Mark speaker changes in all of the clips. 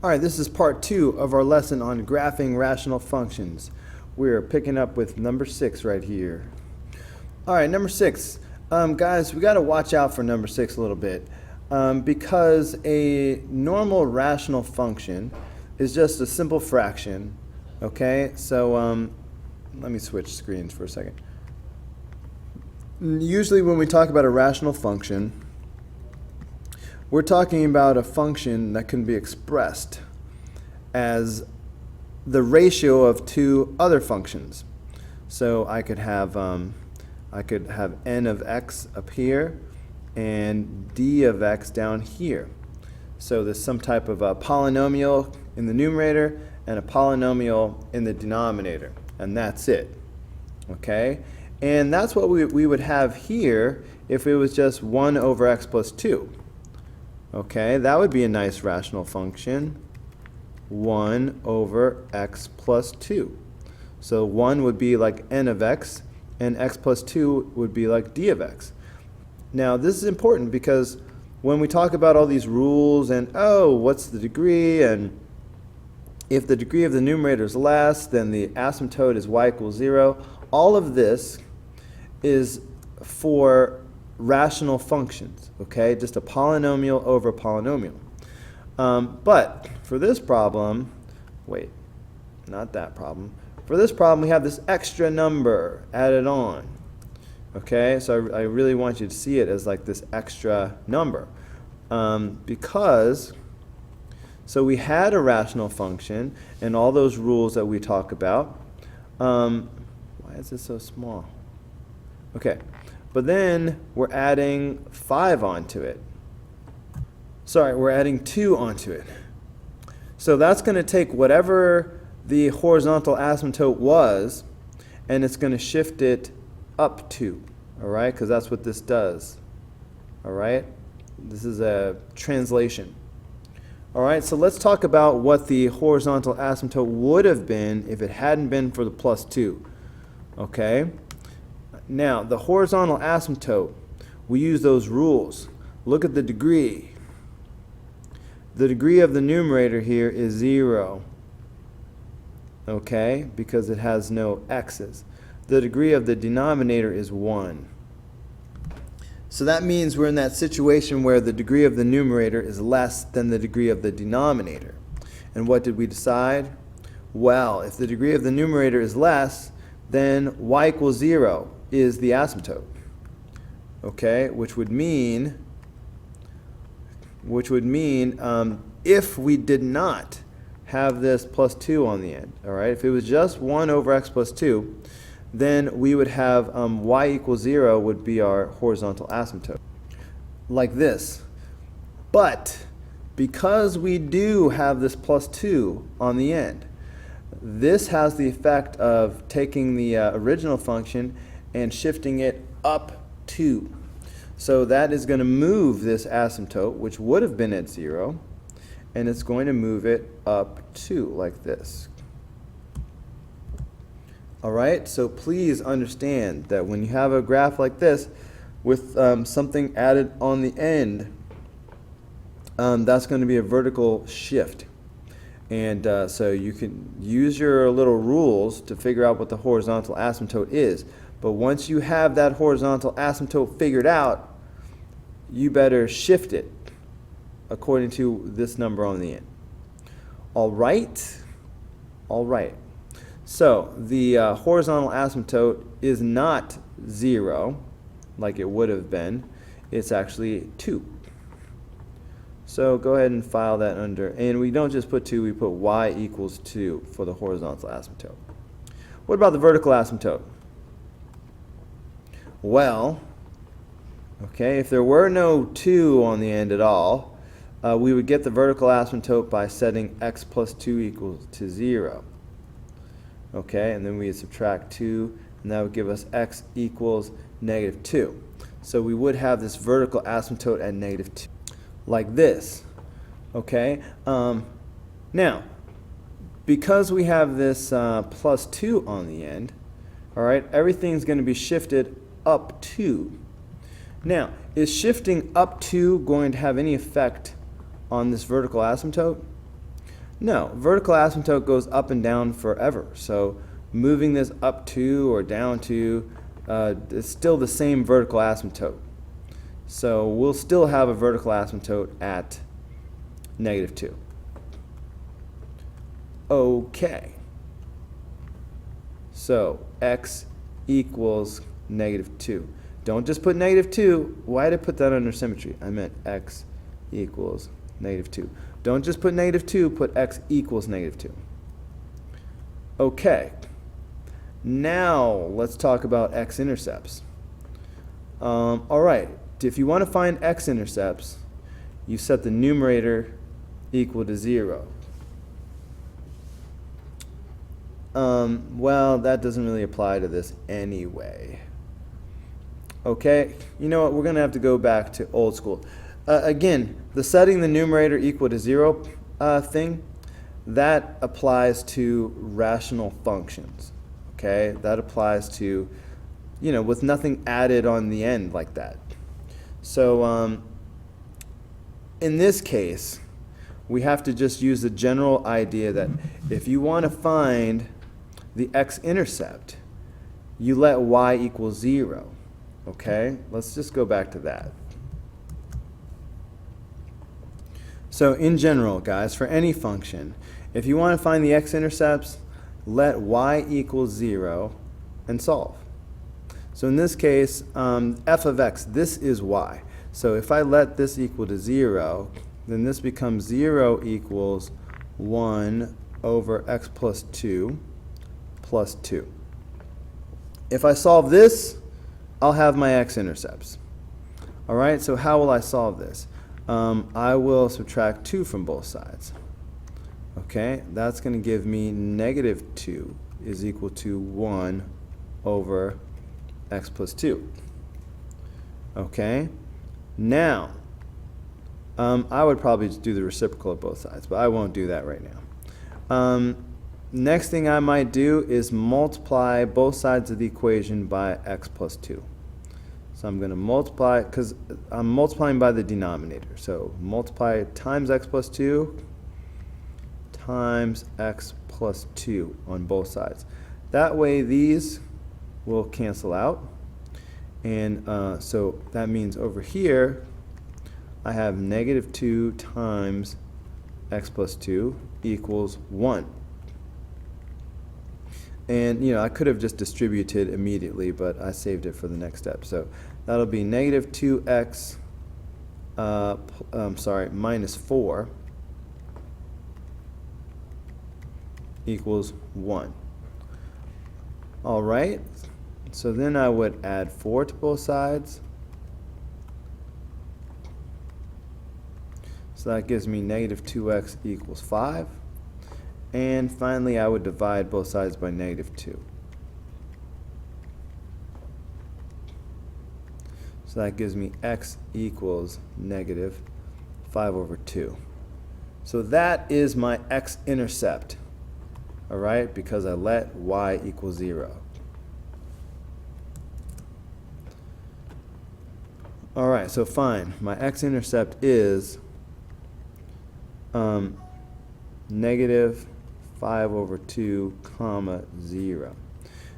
Speaker 1: All right, this is part 2 of our lesson on graphing rational functions. We're picking up with number 6 right here. All right, number 6. Guys, we got to watch out for number 6 a little bit because a normal rational function is just a simple fraction. Okay, so let me switch screens for a second. Usually when we talk about a rational function, we're talking about a function that can be expressed as the ratio of two other functions. So I could have n of x up here and d of x down here. So there's some type of a polynomial in the numerator and a polynomial in the denominator, and that's it. Okay? And that's what we would have here if it was just 1 over x plus 2. Okay, that would be a nice rational function. 1 over x plus 2. So 1 would be like n of x, and x plus 2 would be like d of x. Now this is important because when we talk about all these rules and, oh, what's the degree, and if the degree of the numerator is less, then the asymptote is y equals 0. All of this is for rational functions, okay? Just a polynomial over a polynomial. But for this problem, wait, not that problem. For this problem, we have this extra number added on, okay? So I really want you to see it as like this extra number because, so we had a rational function and all those rules that we talk about. Why is this so small? Okay. But then we're adding 5 onto it. Sorry, we're adding 2 onto it. So that's going to take whatever the horizontal asymptote was, and it's going to shift it up 2. All right, because that's what this does. All right, this is a translation. All right, so let's talk about what the horizontal asymptote would have been if it hadn't been for the plus 2. Okay. Now, the horizontal asymptote, we use those rules. Look at the degree. The degree of the numerator here is 0, okay, because it has no x's. The degree of the denominator is 1. So that means we're in that situation where the degree of the numerator is less than the degree of the denominator. And what did we decide? Well, if the degree of the numerator is less, then y equals 0 is the asymptote, okay, which would mean if we did not have this plus 2 on the end, all right, if it was just 1 over x plus 2, then we would have y equals 0 would be our horizontal asymptote, like this. But because we do have this plus 2 on the end, this has the effect of taking the original function and shifting it up 2. So that is going to move this asymptote, which would have been at 0, and it's going to move it up 2 like this. All right, so please understand that when you have a graph like this with something added on the end, that's going to be a vertical shift. And so you can use your little rules to figure out what the horizontal asymptote is. But once you have that horizontal asymptote figured out, you better shift it according to this number on the end. All right? All right. So the horizontal asymptote is not 0 like it would have been. It's actually 2. So go ahead and file that under, and we don't just put 2, we put y equals 2 for the horizontal asymptote. What about the vertical asymptote? Well, okay, if there were no 2 on the end at all, we would get the vertical asymptote by setting x plus 2 equals to 0. Okay, and then we would subtract 2, and that would give us x equals negative 2. So we would have this vertical asymptote at negative 2. Like this, okay? Now, because we have this plus 2 on the end, all right, everything's going to be shifted up 2. Now, is shifting up 2 going to have any effect on this vertical asymptote? No, vertical asymptote goes up and down forever. So moving this up 2 or down 2, it's still the same vertical asymptote. So we'll still have a vertical asymptote at -2. Okay. So x equals -2. Don't just put -2. Why did I put that under symmetry? I meant x equals -2. Don't just put -2, put x equals -2. Okay. Now let's talk about x-intercepts. All right. If you want to find x-intercepts, you set the numerator equal to 0. Well, that doesn't really apply to this anyway. Okay, you know what, we're going to have to go back to old school. Again, the setting the numerator equal to 0 thing, that applies to rational functions. Okay, that applies to, with nothing added on the end like that. So in this case, we have to just use the general idea that if you want to find the x-intercept, you let y equal 0. Okay, let's just go back to that. So in general, guys, for any function, if you want to find the x-intercepts, let y equal 0 and solve. So in this case, f of x, this is y. So if I let this equal to 0, then this becomes 0 equals 1 over x plus 2 plus 2. If I solve this, I'll have my x-intercepts. All right, so how will I solve this? I will subtract 2 from both sides. Okay, that's going to give me -2 is equal to 1 over x plus 2. Okay, now I would probably just do the reciprocal of both sides, but I won't do that right now. Next thing I might do is multiply both sides of the equation by x plus 2. So I'm going to multiply, because I'm multiplying by the denominator. So multiply times x plus 2 times x plus 2 on both sides. That way these will cancel out. And so that means over here I have -2 times x plus 2 equals 1. And I could have just distributed immediately, but I saved it for the next step. So that'll be -2x, minus 4 equals 1. All right, so then I would add 4 to both sides. So that gives me -2x equals 5. And finally, I would divide both sides by -2. So that gives me x equals -5 over 2. So that is my x-intercept, all right, because I let y equal 0. All right, so fine. My x-intercept is -5 over 2, comma 0.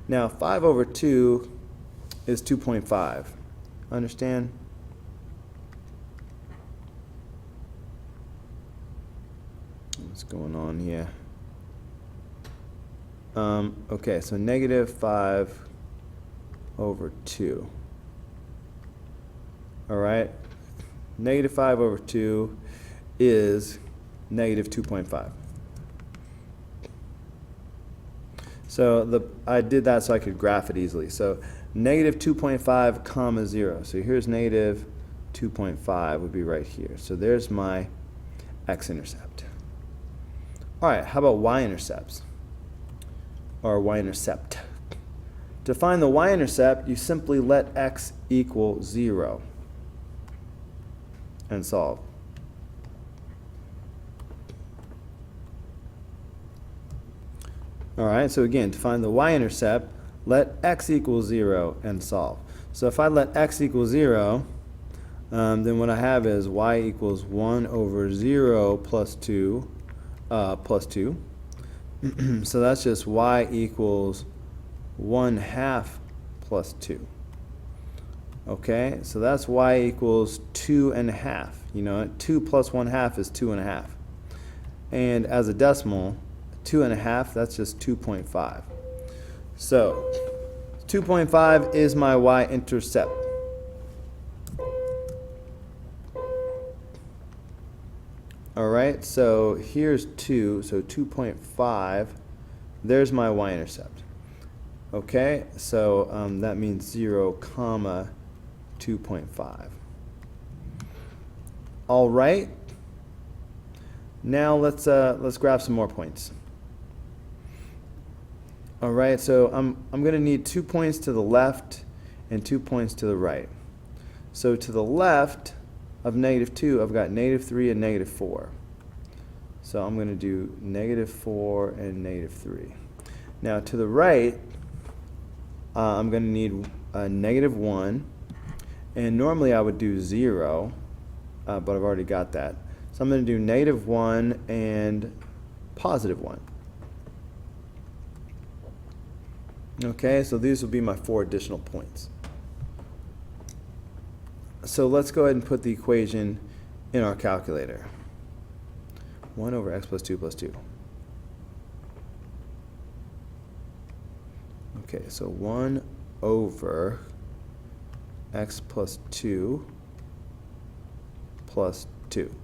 Speaker 1: Now 5 over 2 is 2.5. Understand? What's going on here? Okay, so -5 over 2. All right, -5 over 2 is -2.5. So I did that so I could graph it easily. So -2.5 comma 0. So here's -2.5 would be right here. So there's my x-intercept. All right, how about y-intercepts? Or y-intercept. To find the y-intercept, you simply let x equal 0 and solve. All right, so again, to find the y-intercept, let x equal 0 and solve. So if I let x equal 0, then what I have is y equals 1 over 0 plus 2 plus 2. So that's just y equals 1/2 plus 2. Okay, so that's y equals 2.5. You know, 2 plus 1/2 is 2.5. And as a decimal, 2.5, that's just 2.5. So 2.5 is my y-intercept. Alright, so here's 2, so 2.5, there's my y-intercept. Okay, so that means 0, comma 2.5. Alright, now let's graph some more points. Alright, so I'm going to need 2 points to the left and 2 points to the right. So to the left of -2, I've got -3 and -4. So I'm going to do -4 and -3. Now to the right, I'm going to need a -1, and normally I would do 0, but I've already got that. So I'm going to do -1 and +1. Okay, so these will be my 4 additional points. So let's go ahead and put the equation in our calculator. 1 over x plus 2 plus 2. Okay, so 1 over x plus 2 plus 2.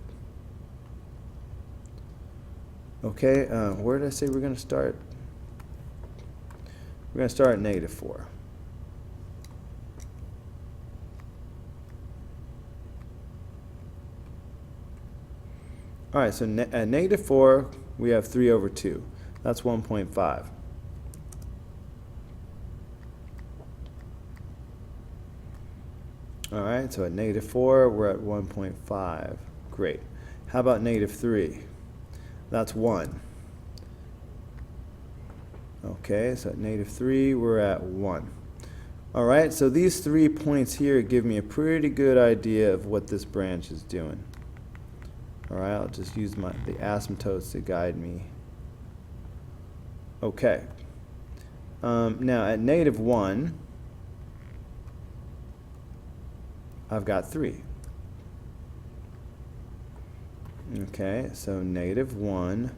Speaker 1: Okay, where did I say we're going to start? We're going to start at -4. All right, so at -4, we have 3 over 2. That's 1.5. All right, so at -4, we're at 1.5. Great. How about -3? That's 1. Okay, so at -3, we're at 1. All right, so these 3 points here give me a pretty good idea of what this branch is doing. All right, I'll just use the asymptotes to guide me. Okay. Now at -1, I've got 3. Okay, so -1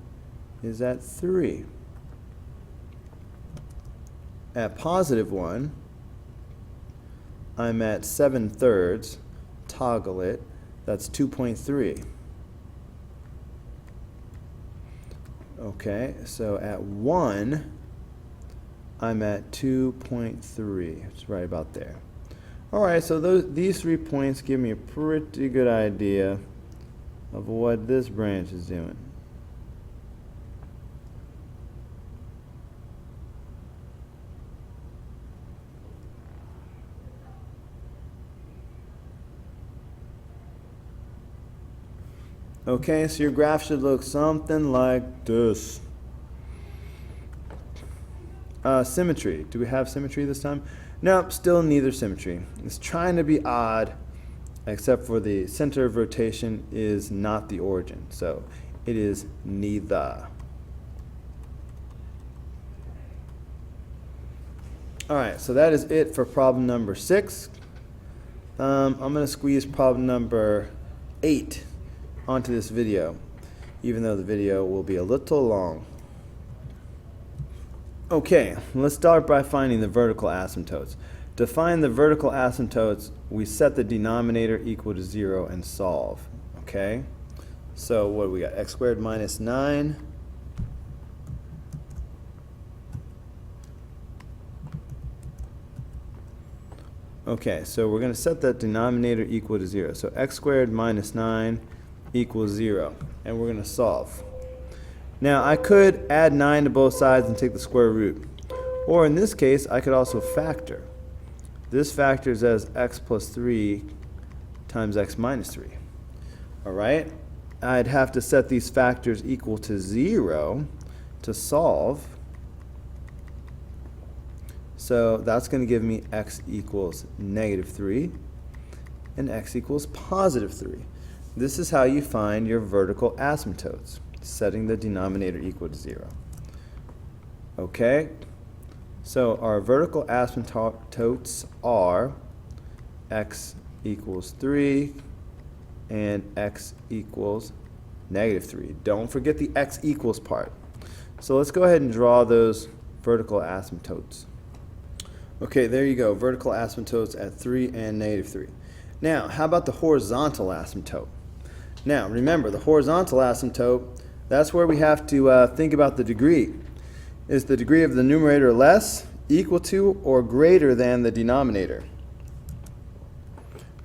Speaker 1: is at 3. At +1, I'm at 7/3, toggle it, that's 2.3. Okay, so at 1, I'm at 2.3. It's right about there. All right, so these 3 points give me a pretty good idea of what this branch is doing. Okay, so your graph should look something like this. Symmetry. Do we have symmetry this time? Nope, still neither symmetry. It's trying to be odd, except for the center of rotation is not the origin. So it is neither. Alright, so that is it for problem number 6. I'm going to squeeze problem number 8 onto this video, even though the video will be a little long. Okay, let's start by finding the vertical asymptotes. To find the vertical asymptotes, we set the denominator equal to 0 and solve. Okay, so what do we got? X squared minus 9. Okay, so we're going to set that denominator equal to 0. So x squared minus 9 equals 0. And we're going to solve. Now, I could add 9 to both sides and take the square root. Or in this case, I could also factor. This factors as x plus 3 times x minus 3. All right? I'd have to set these factors equal to 0 to solve. So that's going to give me x equals -3 and x equals +3. This is how you find your vertical asymptotes. setting the denominator equal to 0. Okay, so our vertical asymptotes are x equals 3 and x equals -3. Don't forget the x equals part. So let's go ahead and draw those vertical asymptotes. Okay, there you go, vertical asymptotes at 3 and -3. Now, how about the horizontal asymptote? Now, remember, the horizontal asymptote, that's where we have to think about the degree. Is the degree of the numerator less, equal to, or greater than the denominator?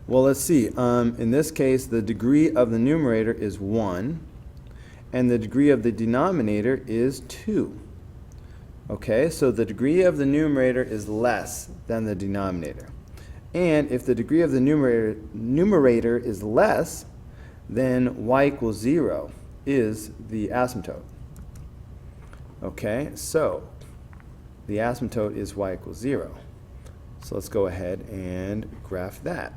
Speaker 1: Well, let's see. In this case, the degree of the numerator is 1, and the degree of the denominator is 2. Okay, so the degree of the numerator is less than the denominator. And if the degree of the numerator is less, then y equals 0 is the asymptote. Okay, so the asymptote is y equals 0. So let's go ahead and graph that.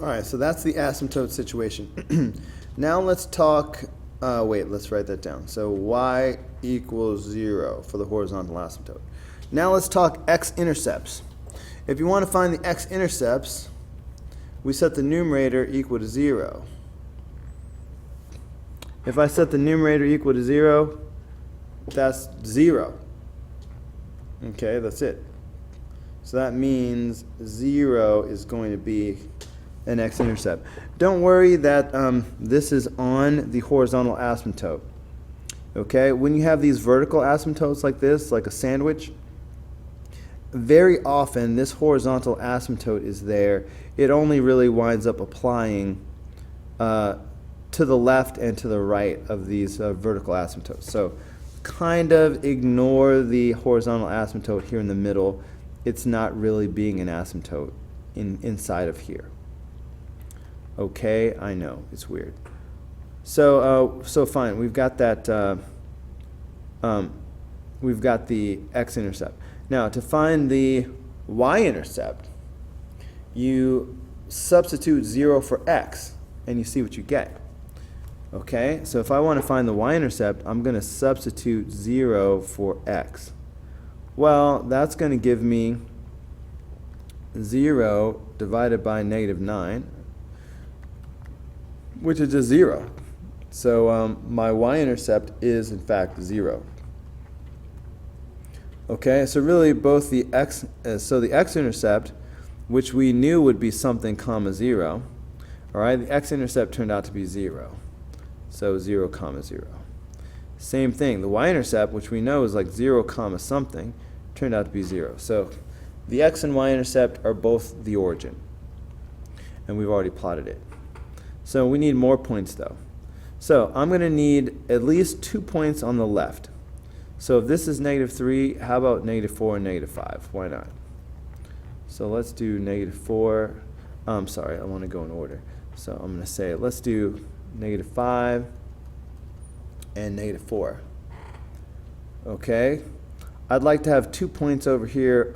Speaker 1: All right, so that's the asymptote situation. Now let's talk, let's write that down. So y equals 0 for the horizontal asymptote. Now let's talk x-intercepts. If you want to find the x-intercepts, we set the numerator equal to 0. If I set the numerator equal to 0, that's 0. Okay, that's it. So that means 0 is going to be an x-intercept. Don't worry that this is on the horizontal asymptote. Okay, when you have these vertical asymptotes like this, like a sandwich, very often this horizontal asymptote is there. It only really winds up applying to the left and to the right of these vertical asymptotes. So kind of ignore the horizontal asymptote here in the middle. It's not really being an asymptote inside of here. Okay, I know, it's weird. So fine, we've got that, we've got the x-intercept. Now, to find the y-intercept, you substitute 0 for x, and you see what you get. Okay, so if I want to find the y-intercept, I'm going to substitute 0 for x. Well, that's going to give me 0 divided by -9, which is just 0. So my y-intercept is, in fact, 0. Okay, so really both the the x-intercept, which we knew would be something comma 0, all right, the x-intercept turned out to be 0. So 0 comma 0. Same thing, the y-intercept, which we know is like 0 comma something, turned out to be 0. So the x and y-intercept are both the origin, and we've already plotted it. So we need more points though. So I'm going to need at least 2 points on the left. So if this is -3, how about -4 and -5? Why not? So let's do -4. Sorry, I want to go in order. So I'm going to say, let's do -5 and -4. Okay? I'd like to have 2 points over here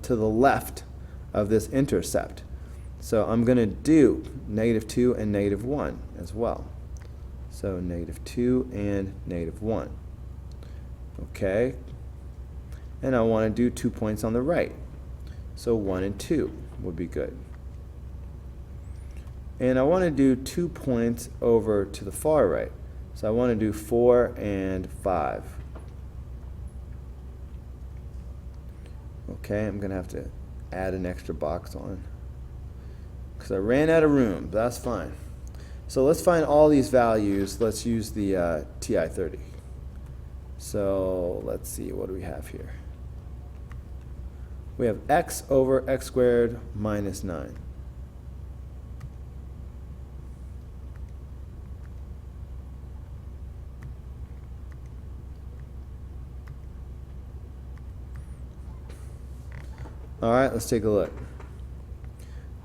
Speaker 1: to the left of this intercept. So I'm going to do -2 and -1 as well. So -2 and -1. Okay? And I want to do 2 points on the right. So 1 and 2 would be good. And I want to do 2 points over to the far right. So I want to do 4 and 5. Okay, I'm going to have to add an extra box on because I ran out of room. That's fine. So let's find all these values. Let's use the TI-30. So let's see, what do we have here? We have x over x squared minus 9. All right, let's take a look.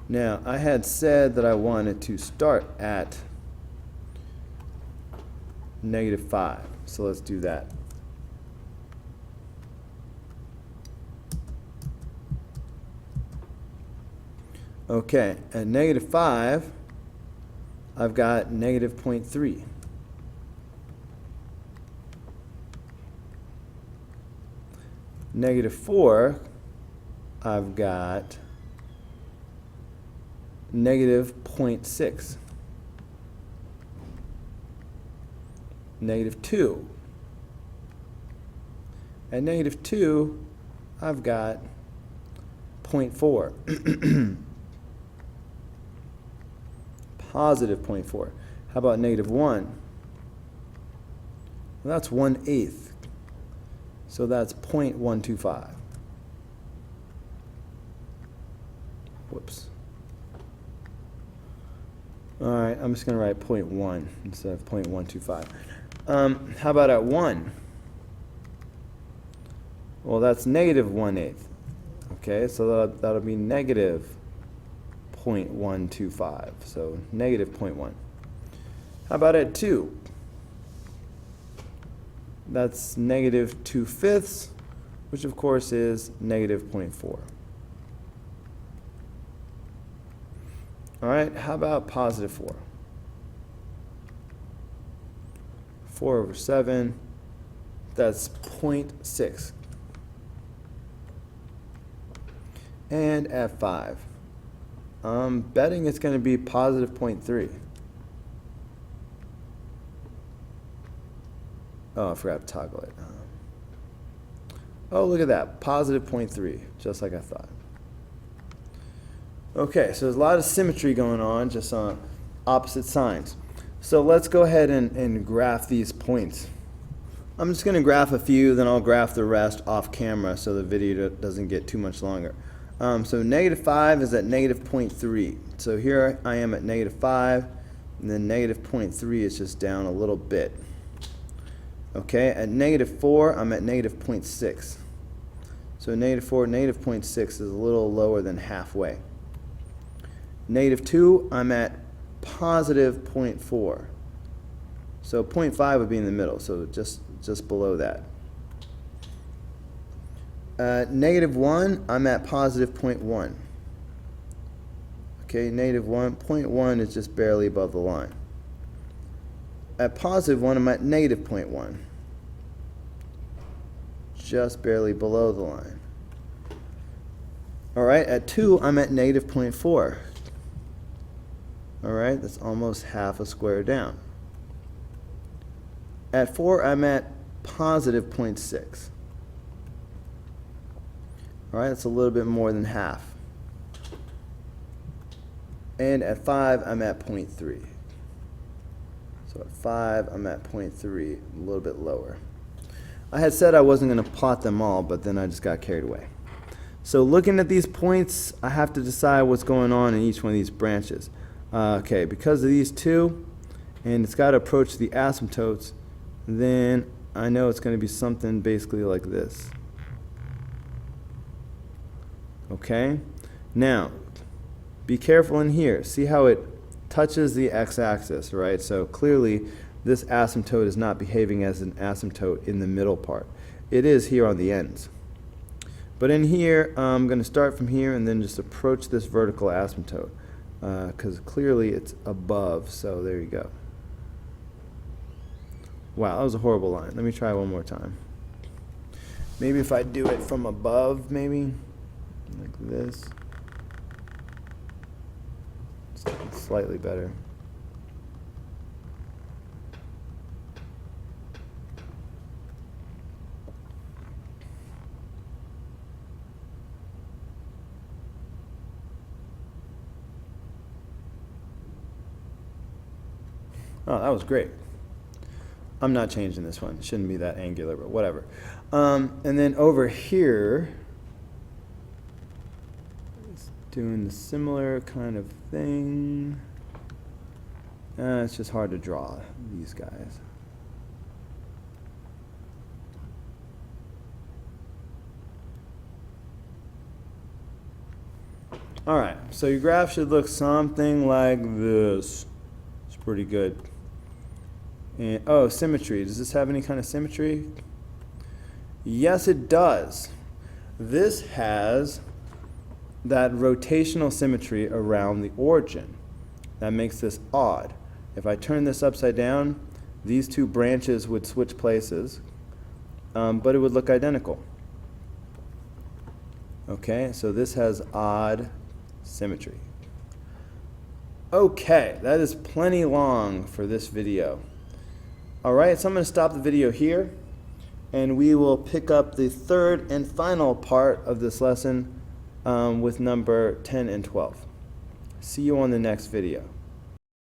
Speaker 1: Now, I had said that I wanted to start at -5, so let's do that. Okay, at -5, I've got -0.3. Negative 4, I've got negative 0.6. Negative 2. At negative 2, I've got 0.4. Positive 0.4. How about negative 1? Well, that's 1/8. So that's 0.125. Whoops. All right, I'm just going to write 0.1 instead of 0.125. How about at 1? Well, that's negative 1/8. Okay, so that'll be negative 0.125. So negative 0.1. How about at 2? That's negative 2/5, which of course is negative 0.4. All right, how about positive 4? 4 over 7, that's 0.6. And at 5, I'm betting it's going to be positive 0.3. Oh, I forgot to toggle it. Oh, look at that, positive 0.3, just like I thought. Okay, so there's a lot of symmetry going on, just on opposite signs. So let's go ahead and graph these points. I'm just going to graph a few, then I'll graph the rest off camera so the video doesn't get too much longer. So negative 5 is at negative 0.3. So here I am at negative 5, and then negative 0.3 is just down a little bit. Okay, at negative 4, I'm at negative 0.6. So negative 4, negative 0.6 is a little lower than halfway. Negative 2, I'm at positive 0.4. So 0.5 would be in the middle, so just below that. Negative 1, I'm at positive 0.1. Okay, negative 1.1 is just barely above the line. At positive 1, I'm at negative 0.1. Just barely below the line. All right, at 2, I'm at negative 0.4. All right, that's almost half a square down. At 4, I'm at positive 0.6. All right, that's a little bit more than half. And at 5, I'm at 0.3. So at 5, I'm at 0.3, a little bit lower. I had said I wasn't going to plot them all, but then I just got carried away. So looking at these points, I have to decide what's going on in each one of these branches. Okay, because of these two, and it's got to approach the asymptotes, then I know it's going to be something basically like this. Okay, now be careful in here. See how it touches the x-axis, right? So clearly this asymptote is not behaving as an asymptote in the middle part. It is here on the ends. But in here, I'm going to start from here and then just approach this vertical asymptote because clearly it's above, so there you go. Wow, that was a horrible line. Let me try one more time. Maybe if I do it from above, maybe like this. It's slightly better. Oh, that was great. I'm not changing this one. It shouldn't be that angular, but whatever. And then over here, it's doing the similar kind of thing. It's just hard to draw these guys. All right, so your graph should look something like this. It's pretty good. And, oh, symmetry. Does this have any kind of symmetry? Yes, it does. This has that rotational symmetry around the origin. That makes this odd. If I turn this upside down, these two branches would switch places, but it would look identical. Okay, so this has odd symmetry. Okay, that is plenty long for this video. All right, so I'm going to stop the video here, and we will pick up the third and final part of this lesson with number 10 and 12. See you on the next video.